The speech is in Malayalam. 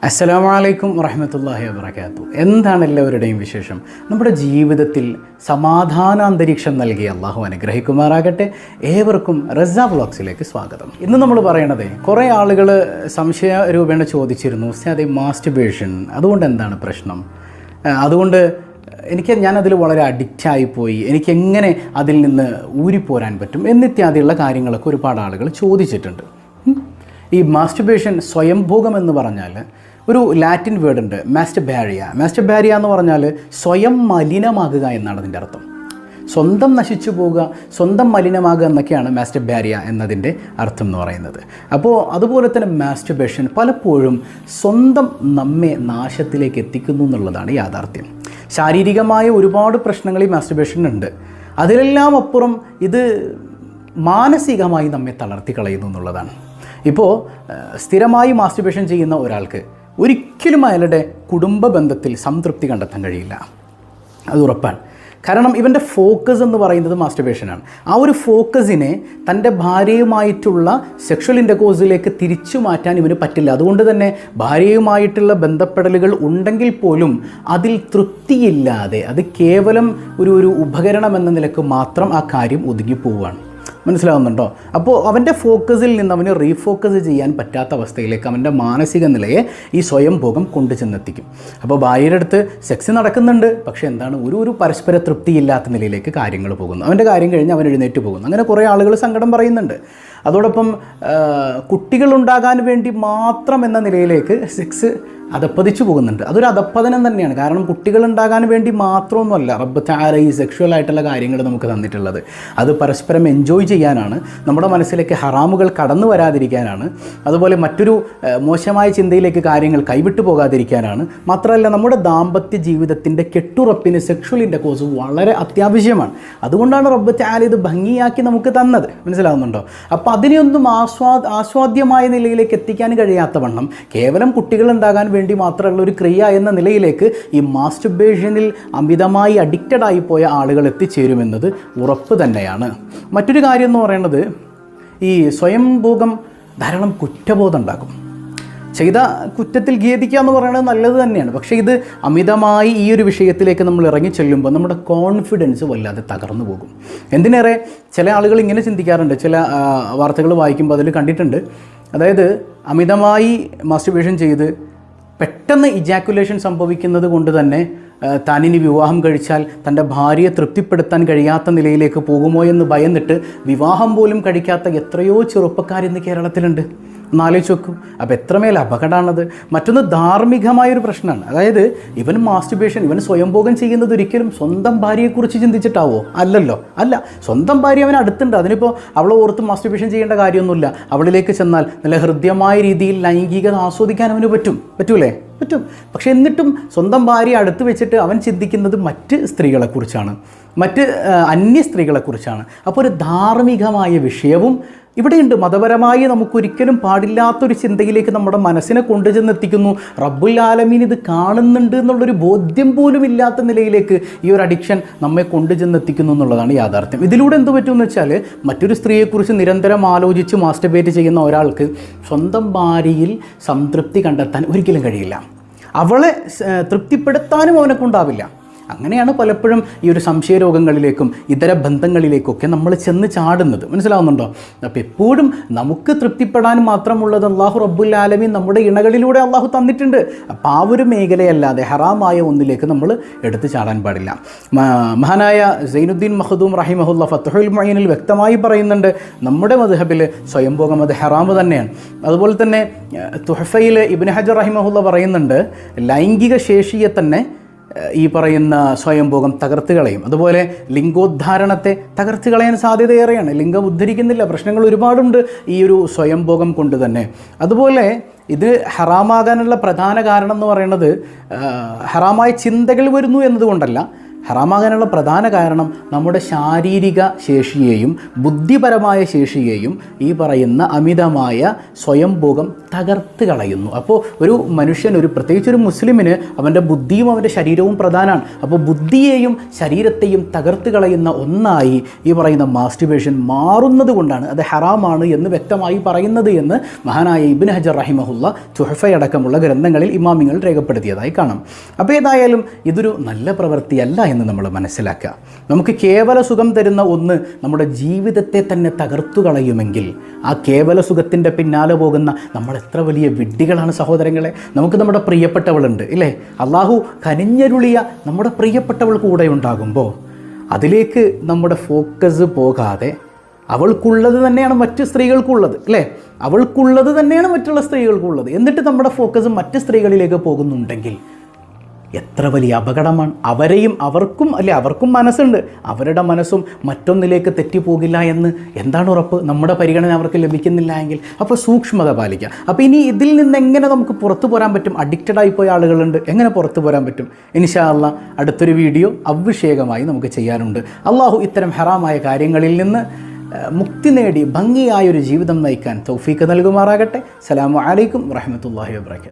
അസ്സലാമു അലൈക്കും വറഹ്മത്തുള്ളാഹി വബറകാതുഹു. എന്താണ് എല്ലാവരുടെയും വിശേഷം? നമ്മുടെ ജീവിതത്തിൽ സമാധാനാന്തരീക്ഷം നൽകി അള്ളാഹു അനുഗ്രഹിക്കുമാറാകട്ടെ. ഏവർക്കും റസ്സ വ്ളോഗ്സിലേക്ക് സ്വാഗതം. ഇന്ന് നമ്മൾ പറയണത്, കുറേ ആളുകൾ സംശയ രൂപേണ ചോദിച്ചിരുന്നു, ഉസ്താദേ മാസ്റ്റുർബേഷൻ അതുകൊണ്ട് എന്താണ് പ്രശ്നം, അതുകൊണ്ട് ഞാനതിൽ വളരെ അഡിക്റ്റായിപ്പോയി, എനിക്കെങ്ങനെ അതിൽ നിന്ന് ഊരിപ്പോരാൻ പറ്റും എന്നിത്യാദിയുള്ള കാര്യങ്ങളൊക്കെ ഒരുപാട് ആളുകൾ ചോദിച്ചിട്ടുണ്ട്. ഈ മാസ്റ്റുർബേഷൻ, സ്വയംഭോഗം എന്ന് പറഞ്ഞാൽ ഒരു ലാറ്റിൻ വേർഡുണ്ട്, മാസ്റ്റർബാരിയ എന്ന് പറഞ്ഞാൽ സ്വയം മലിനമാകുക എന്നാണ് അതിൻ്റെ അർത്ഥം. സ്വന്തം നശിച്ചു പോവുക, സ്വന്തം മലിനമാകുക എന്നൊക്കെയാണ് മാസ്റ്റർബാരിയ എന്നതിൻ്റെ അർത്ഥം എന്ന് പറയുന്നത്. അപ്പോൾ അതുപോലെ തന്നെ മാസ്റ്റുർബേഷൻ പലപ്പോഴും സ്വന്തം നമ്മെ നാശത്തിലേക്ക് എത്തിക്കുന്നു എന്നുള്ളതാണ് യാഥാർത്ഥ്യം. ശാരീരികമായ ഒരുപാട് പ്രശ്നങ്ങൾ ഈ മാസ്റ്റുർബേഷനുണ്ട്. അതിലെല്ലാം അപ്പുറം ഇത് മാനസികമായി നമ്മെ തളർത്തി കളയുന്നു എന്നുള്ളതാണ്. ഇപ്പോൾ സ്ഥിരമായി മാസ്റ്റുർബേഷൻ ചെയ്യുന്ന ഒരാൾക്ക് ഒരിക്കലും അയാളുടെ കുടുംബ ബന്ധത്തിൽ സംതൃപ്തി കണ്ടെത്താൻ കഴിയില്ല, അത് ഉറപ്പാണ്. കാരണം ഇവൻ്റെ ഫോക്കസ് എന്ന് പറയുന്നത് മാസ്റ്റുർബേഷനാണ്. ആ ഒരു ഫോക്കസിനെ തൻ്റെ ഭാര്യയുമായിട്ടുള്ള സെക്ഷൽ ഇൻ്റർകോഴ്സിലേക്ക് തിരിച്ചു മാറ്റാൻ ഇവന് പറ്റില്ല. അതുകൊണ്ട് തന്നെ ഭാര്യയുമായിട്ടുള്ള ബന്ധപ്പെടലുകൾ ഉണ്ടെങ്കിൽ പോലും അതിൽ തൃപ്തിയില്ലാതെ അത് കേവലം ഒരു ഉപകരണം എന്ന നിലക്ക് മാത്രം ആ കാര്യം ഒതുങ്ങിപ്പോവുകയാണ്. മനസ്സിലാവുന്നുണ്ടോ? അപ്പോൾ അവൻ്റെ ഫോക്കസിൽ നിന്ന് അവന് റീഫോക്കസ് ചെയ്യാൻ പറ്റാത്ത അവസ്ഥയിലേക്ക് അവൻ്റെ മാനസിക നിലയെ ഈ സ്വയംഭോഗം കൊണ്ടു ചെന്നെത്തിക്കും. അപ്പോൾ ഭാര്യയുടെ അടുത്ത് സെക്സ് നടക്കുന്നുണ്ട്, പക്ഷേ എന്താണ് ഒരു പരസ്പര തൃപ്തിയില്ലാത്ത നിലയിലേക്ക് കാര്യങ്ങൾ പോകുന്നു. അവൻ്റെ കാര്യം കഴിഞ്ഞ് അവൻ എഴുന്നേറ്റ് പോകുന്നു. അങ്ങനെ കുറേ ആളുകൾ സങ്കടം പറയുന്നുണ്ട്. അതോടൊപ്പം കുട്ടികളുണ്ടാകാൻ വേണ്ടി മാത്രം എന്ന നിലയിലേക്ക് സെക്സ് അധപ്പതിച്ചു പോകുന്നുണ്ട്. അതൊരു അധപ്പതനം തന്നെയാണ്. കാരണം കുട്ടികളുണ്ടാകാൻ വേണ്ടി മാത്രമൊന്നുമല്ല റബ്ബ് തആല ഈ സെക്ഷുവൽ ആയിട്ടുള്ള കാര്യങ്ങൾ നമുക്ക് തന്നിട്ടുള്ളത്. അത് പരസ്പരം എൻജോയ് ചെയ്യാനാണ്, നമ്മുടെ മനസ്സിലേക്ക് ഹറാമുകൾ കടന്നു വരാതിരിക്കാനാണ്, അതുപോലെ മറ്റൊരു മോശമായ ചിന്തയിലേക്ക് കാര്യങ്ങൾ കൈവിട്ടു പോകാതിരിക്കാനാണ്. മാത്രമല്ല നമ്മുടെ ദാമ്പത്യ ജീവിതത്തിൻ്റെ കെട്ടുറപ്പിന് സെക്ഷുവൽ ഇൻ്റർകോഴ്സ് വളരെ അത്യാവശ്യമാണ്. അതുകൊണ്ടാണ് റബ്ബ് തആല ഇത് ഭംഗിയാക്കി നമുക്ക് തന്നത്. മനസ്സിലാവുന്നുണ്ടോ? അപ്പോൾ അതിനെയൊന്നും ആസ്വാദ്യമായ നിലയിലേക്ക് എത്തിക്കാൻ കഴിയാത്ത വണ്ണം കേവലം കുട്ടികളുണ്ടാകാൻ വേണ്ടി മാത്രമുള്ള ഒരു ക്രിയ എന്ന നിലയിലേക്ക് ഈ മാസ്റ്റുർബേഷനിൽ അമിതമായി അഡിക്റ്റഡ് ആയിപ്പോയ ആളുകൾ എത്തിച്ചേരുമെന്നത് ഉറപ്പ് തന്നെയാണ്. മറ്റൊരു കാര്യം എന്ന് പറയുന്നത്, ഈ സ്വയംഭോഗം ധാരാളം കുറ്റബോധം ഉണ്ടാക്കും. ചെയ്ത കുറ്റത്തിൽ ഖേദിക്കുക എന്ന് പറയുന്നത് നല്ലത് തന്നെയാണ്. പക്ഷേ ഇത് അമിതമായി ഈ ഒരു വിഷയത്തിലേക്ക് നമ്മൾ ഇറങ്ങി ചെല്ലുമ്പോൾ നമ്മുടെ കോൺഫിഡൻസ് വല്ലാതെ തകർന്നു പോകും. എന്തിനേറെ ചില ആളുകൾ ഇങ്ങനെ ചിന്തിക്കാറുണ്ട്, ചില വാർത്തകൾ വായിക്കുമ്പോൾ അതിൽ കണ്ടിട്ടുണ്ട്. അതായത് അമിതമായി മാസ്റ്റുർബേഷൻ ചെയ്ത് പെട്ടെന്ന് ഇജാക്കുലേഷൻ സംഭവിക്കുന്നത് കൊണ്ട് തന്നെ താനിനി വിവാഹം കഴിച്ചാൽ തൻ്റെ ഭാര്യയെ തൃപ്തിപ്പെടുത്താൻ കഴിയാത്ത നിലയിലേക്ക് പോകുമോ എന്ന് ഭയന്നിട്ട് വിവാഹം പോലും കഴിക്കാത്ത എത്രയോ ചെറുപ്പക്കാരിന്ന് കേരളത്തിലുണ്ട്. ഒന്നാലോചിച്ച് നോക്കും. അപ്പോൾ എത്രമേൽ അപകടമാണത്. മറ്റൊന്ന് ധാർമ്മികമായൊരു പ്രശ്നമാണ്. അതായത് ഇവൻ മാസ്റ്റുർബേഷൻ, ഇവൻ സ്വയംഭോഗം ചെയ്യുന്നത് ഒരിക്കലും സ്വന്തം ഭാര്യയെക്കുറിച്ച് ചിന്തിച്ചിട്ടാവോ? അല്ലല്ലോ, അല്ല. സ്വന്തം ഭാര്യ അവൻ അടുത്തുണ്ട്. അതിനിപ്പോൾ അവളെ ഓർത്ത് മാസ്റ്റുർബേഷൻ ചെയ്യേണ്ട കാര്യമൊന്നുമില്ല. അവളിലേക്ക് ചെന്നാൽ നല്ല ഹൃദ്യമായ രീതിയിൽ ലൈംഗികത ആസ്വദിക്കാൻ അവന് പറ്റൂലേ? പറ്റും. പക്ഷെ എന്നിട്ടും സ്വന്തം ഭാര്യ അടുത്ത് വെച്ചിട്ട് അവൻ ചിന്തിക്കുന്നത് മറ്റ് സ്ത്രീകളെക്കുറിച്ചാണ്, മറ്റ് അന്യ സ്ത്രീകളെക്കുറിച്ചാണ്. അപ്പോൾ ഒരു ധാർമ്മികമായ വിഷയവും ഇവിടെയുണ്ട്. മതപരമായി നമുക്കൊരിക്കലും പാടില്ലാത്തൊരു ചിന്തയിലേക്ക് നമ്മുടെ മനസ്സിനെ കൊണ്ടുചെന്നെത്തിക്കുന്നു. റബ്ബുൽ ആലമീൻ ഇത് കാണുന്നുണ്ട് എന്നുള്ളൊരു ബോധ്യം പോലും ഇല്ലാത്ത നിലയിലേക്ക് ഈ ഒരു അഡിക്ഷൻ നമ്മെ കൊണ്ടുചെന്നെത്തിക്കുന്നു എന്നുള്ളതാണ് യാഥാർത്ഥ്യം. ഇതിലൂടെ എന്ത് പറ്റുമെന്ന് വെച്ചാൽ, മറ്റൊരു സ്ത്രീയെക്കുറിച്ച് നിരന്തരം ആലോചിച്ച് മാസ്റ്റർബേറ്റ് ചെയ്യുന്ന ഒരാൾക്ക് സ്വന്തം ഭാര്യയിൽ സംതൃപ്തി കണ്ടെത്താൻ ഒരിക്കലും കഴിയില്ല. അവളെ തൃപ്തിപ്പെടുത്താനും അവനെ കൊണ്ടാവില്ല. അങ്ങനെയാണ് പലപ്പോഴും ഈ ഒരു സംശയരോഗങ്ങളിലേക്കും ഇതര ബന്ധങ്ങളിലേക്കൊക്കെ നമ്മൾ ചെന്ന് ചാടുന്നത്. മനസ്സിലാവുന്നുണ്ടോ? അപ്പോൾ എപ്പോഴും നമുക്ക് തൃപ്തിപ്പെടാൻ മാത്രമുള്ളത് അള്ളാഹു റബ്ബുൽ ആലമീൻ നമ്മുടെ ഇണകളിലൂടെ അള്ളാഹു തന്നിട്ടുണ്ട്. അപ്പോൾ ആ ഒരു മേഖലയല്ലാതെ ഹറാമായ ഒന്നിലേക്ക് നമ്മൾ എടുത്തു ചാടാൻ പാടില്ല. മഹാനായ സൈനുദ്ദീൻ മഖ്ദൂം റഹിമഹുല്ല ഫത്ഹുൽ മുഈനിൽ വ്യക്തമായി പറയുന്നുണ്ട്, നമ്മുടെ മദ്ഹബിൽ സ്വയംഭോഗം അത് ഹറാമ് തന്നെയാണ്. അതുപോലെ തന്നെ തുഹഫയിൽ ഇബ്നു ഹജർ റഹിമഹുല്ല പറയുന്നുണ്ട്, ലൈംഗിക ശേഷിയെ തന്നെ ഈ പറയുന്ന സ്വയംഭോഗം തകർത്ത് കളയും. അതുപോലെ ലിംഗോദ്ധാരണത്തെ തകർത്ത് കളയാൻ സാധ്യതയേറെയാണ്. ലിംഗം ഉദ്ധരിക്കുന്നില്ല, പ്രശ്നങ്ങൾ ഒരുപാടുണ്ട് ഈ ഒരു സ്വയംഭോഗം കൊണ്ട് തന്നെ. അതുപോലെ ഇത് ഹറാമാകാനുള്ള പ്രധാന കാരണം എന്ന് പറയുന്നത് ഹറാമായ ചിന്തകൾ വരുന്നു എന്നതുകൊണ്ടല്ല, ഹറാമാകാനുള്ള പ്രധാന കാരണം നമ്മുടെ ശാരീരിക ശേഷിയെയും ബുദ്ധിപരമായ ശേഷിയെയും ഈ പറയുന്ന അമിതമായ സ്വയംഭോഗം തകർത്ത് കളയുന്നു. അപ്പോൾ ഒരു മനുഷ്യൻ, പ്രത്യേകിച്ച് ഒരു മുസ്ലിമിന് അവൻ്റെ ബുദ്ധിയും അവൻ്റെ ശരീരവും പ്രധാനമാണ്. അപ്പോൾ ബുദ്ധിയെയും ശരീരത്തെയും തകർത്ത് കളയുന്ന ഒന്നായി ഈ പറയുന്ന മാസ്റ്റുബേഷൻ മാറുന്നത് കൊണ്ടാണ് അത് ഹറാമാണ് എന്ന് വ്യക്തമായി പറയുന്നത് എന്ന് മഹാനായ ഇബ്നു ഹജർ റഹിമഹുല്ല തുഹഫയടക്കമുള്ള ഗ്രന്ഥങ്ങളിൽ ഇമാമിങ്ങൾ രേഖപ്പെടുത്തിയതായി കാണാം. അപ്പോൾ ഏതായാലും ഇതൊരു നല്ല പ്രവൃത്തിയല്ല എന്ന് നമ്മൾ മനസ്സിലാക്കുക. നമുക്ക് കേവല സുഖം തരുന്ന ഒന്ന് നമ്മുടെ ജീവിതത്തെ തന്നെ തകർത്തു കളയുമെങ്കിൽ ആ കേവല സുഖത്തിൻ്റെ പിന്നാലെ പോകുന്ന നമ്മൾ എത്ര വലിയ വിഡ്ഢികളാണ് സഹോദരങ്ങളെ. നമുക്ക് നമ്മുടെ പ്രിയപ്പെട്ടവളുണ്ട് ഇല്ലേ, അള്ളാഹു കനിഞ്ഞരുളിയ നമ്മുടെ പ്രിയപ്പെട്ടവൾ കൂടെ ഉണ്ടാകുമ്പോൾ അതിലേക്ക് നമ്മുടെ ഫോക്കസ് പോകാതെ അവൾക്കുള്ളത് തന്നെയാണ് മറ്റ് സ്ത്രീകൾക്കുള്ളത് അല്ലേ, അവൾക്കുള്ളത് തന്നെയാണ് മറ്റുള്ള സ്ത്രീകൾക്കുള്ളത്, എന്നിട്ട് നമ്മുടെ ഫോക്കസ് മറ്റ് സ്ത്രീകളിലേക്ക് പോകുന്നുണ്ടെങ്കിൽ എത്ര വലിയ അപകടമാണ്. അവർക്കും മനസ്സുണ്ട്, അവരുടെ മനസ്സും മറ്റൊന്നിലേക്ക് തെറ്റിപ്പോകില്ല എന്ന് എന്താണ് ഉറപ്പ്? നമ്മുടെ പരിഗണന അവർക്ക് ലഭിക്കുന്നില്ല എങ്കിൽ. അപ്പോൾ സൂക്ഷ്മത പാലിക്കുക. അപ്പോൾ ഇനി ഇതിൽ നിന്ന് എങ്ങനെ നമുക്ക് പുറത്തു പോരാൻ പറ്റും? അഡിക്റ്റഡായി പോയ ആളുകളുണ്ട്, എങ്ങനെ പുറത്തു പോരാൻ പറ്റും? ഇൻഷാ അല്ലാഹ് അടുത്തൊരു വീഡിയോ അവിഷേകമായി നമുക്ക് ചെയ്യാനുണ്ട്. അള്ളാഹു ഇത്തരം ഹറാമായ കാര്യങ്ങളിൽ നിന്ന് മുക്തി നേടി ഭംഗിയായൊരു ജീവിതം നയിക്കാൻ തൗഫീക്ക് നൽകുമാറാകട്ടെ. അസ്സലാമു അലൈക്കും വറഹ്മത്തുള്ളാഹി വബറകാതുഹു.